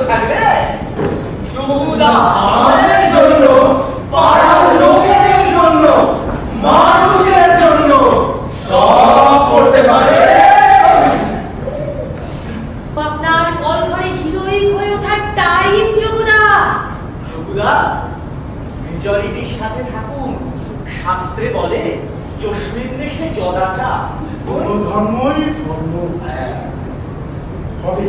থাকবে। শুধু আমাদের জন্য, পাড়ার লোকেদের জন্য, মানুষের জন্য সব করতে পারে। আপনার কল ঘরে হিরোইক হয়ে ওঠার টাইম যোগুদা। যোগুদা, মেজরিটির সাথে থাকুন। শাস্ত্রে বলে যস্মিন দেশে যদাচার। কোন ধর্মই ধর্ম হবে